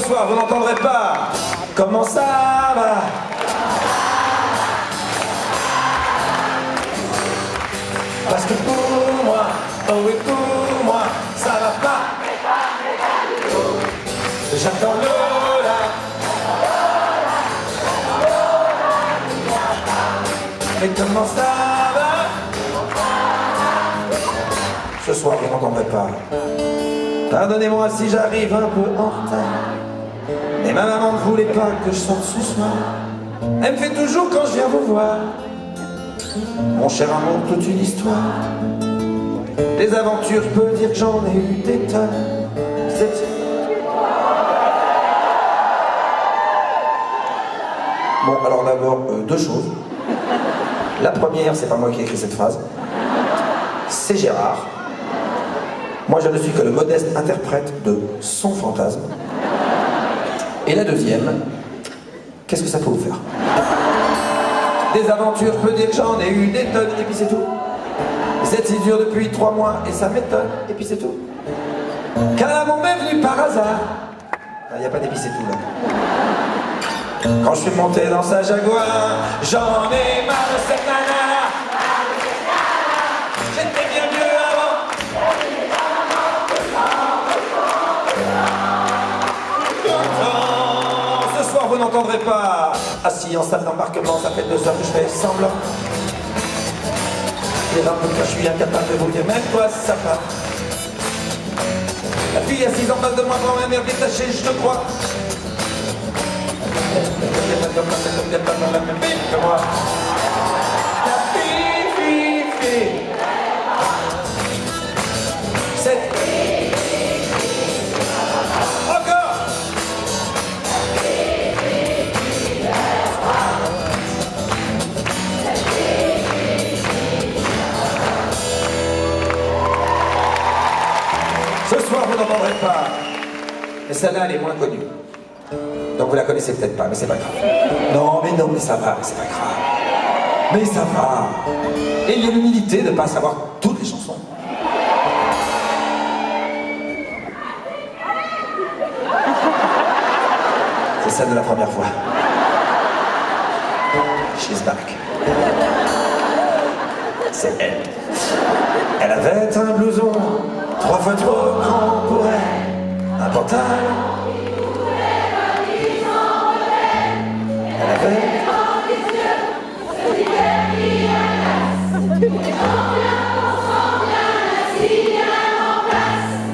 soir, vous n'entendrez pas. Comment ça va? Parce que pour moi, oh oui pour moi, ça va pas. J'attends Lola. Mais comment ça va? Ce soir, vous n'entendrez pas. Pardonnez-moi si j'arrive un peu en retard. Mais ma maman ne voulait pas que je sorte ce soir. Elle me fait toujours quand je viens vous voir. Mon cher amour, toute une histoire. Des aventures, je peux dire que j'en ai eu des tonnes. Bon, alors d'abord, deux choses. La première, c'est pas moi qui ai écrit cette phrase. C'est Gérard. Moi, je ne suis que le modeste interprète de son fantasme. Et la deuxième, qu'est-ce que ça peut vous faire? Des aventures, je peux dire que j'en ai eu des tonnes, et puis c'est tout. C'est si dur depuis 3 mois, et ça m'étonne, et puis c'est tout. Car l'amour m'est venu par hasard. Il n'y a pas d'épis, c'est tout là. Quand je suis monté dans sa Jaguar, j'en ai marre de cette nana. J'étais bien mieux avant. Ce soir vous n'entendrez pas. Assis en salle d'embarquement, ça fait 2 heures que je fais semblant. Les rampes que je suis incapable de vous dire même quoi ça va. La fille assise en face de moi quand même est bien tachée, je crois. Elle pas dans la même ville que moi. La fille. Cette encore. Ce soir vous n'entendrez pas. Mais celle-là elle est moins connue. Donc vous la connaissez peut-être pas, mais c'est pas grave. Non, mais ça va, c'est pas grave. Mais ça va. Et il y a l'humilité de ne pas savoir toutes les chansons. C'est celle de la première fois. She's back. C'est elle. Elle avait un blouson 3 fois trop grand pour elle. Un pantalon. Elle avait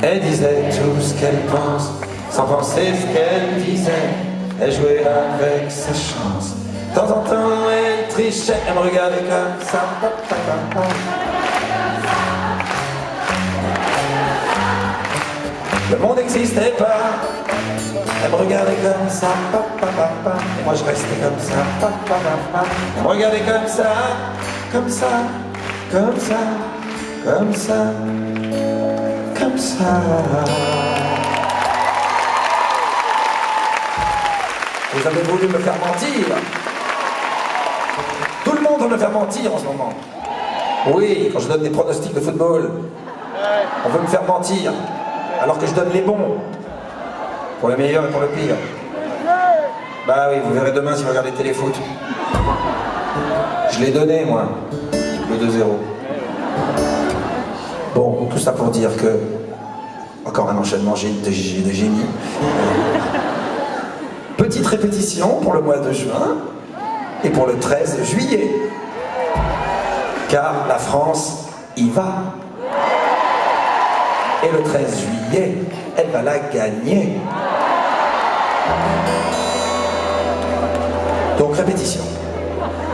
elle disait tout ce qu'elle pense, sans penser ce qu'elle disait. Elle jouait avec sa chance. De temps en temps, elle trichait, elle me regardait comme ça. Le monde n'existait pas. Elle me regardait comme ça, et moi je restais comme ça, elle me regardait comme ça, comme ça, comme ça, comme ça, comme ça. Vous avez voulu me faire mentir. Tout le monde veut me faire mentir en ce moment. Oui, quand je donne des pronostics de football, on veut me faire mentir, alors que je donne les bons. Pour le meilleur et pour le pire. Bah oui, vous verrez demain si vous regardez Téléfoot. Je l'ai donné, moi, le 2-0. Bon, tout ça pour dire que... Encore un enchaînement de génie. Petite répétition pour le mois de juin et pour le 13 juillet. Car la France y va. Et le 13 juillet, elle va la gagner. Donc répétition.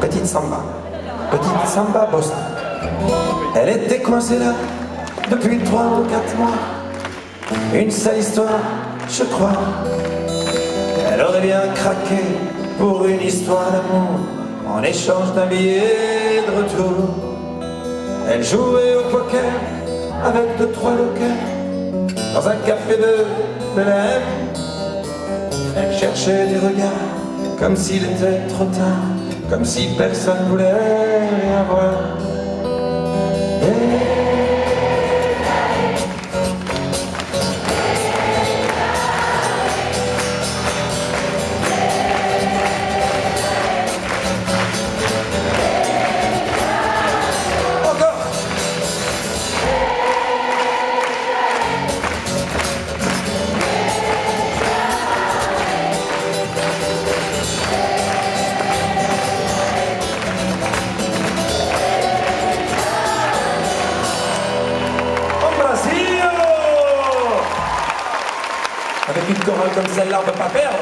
Petite samba bossa. Elle était coincée là depuis 3 ou 4 mois. Une sale histoire, je crois. Elle aurait bien craqué pour une histoire d'amour en échange d'un billet de retour. Elle jouait au poker avec 2-3 locaux dans un café de Belém. Elle cherchait des regards comme s'il était trop tard, comme si personne voulait rien voir. hein, comme celle-là, on ne peut pas perdre.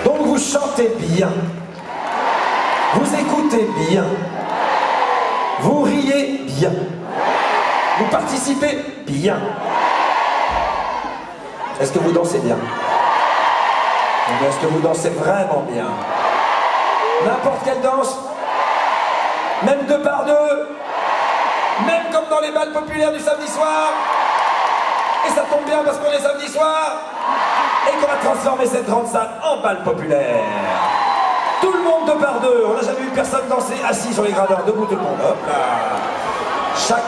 Donc vous chantez bien, vous écoutez bien, vous riez bien, vous participez bien. Est-ce que vous dansez bien? Est-ce que vous dansez vraiment bien? N'importe quelle danse, même 2 par 2, même comme dans les bals populaires du samedi soir. Et ça tombe bien parce qu'on est samedi soir et qu'on va transformer cette grande salle en bal populaire. Tout le monde 2 par 2, on n'a jamais vu personne danser assis sur les gradins, debout tout le monde. Hop là.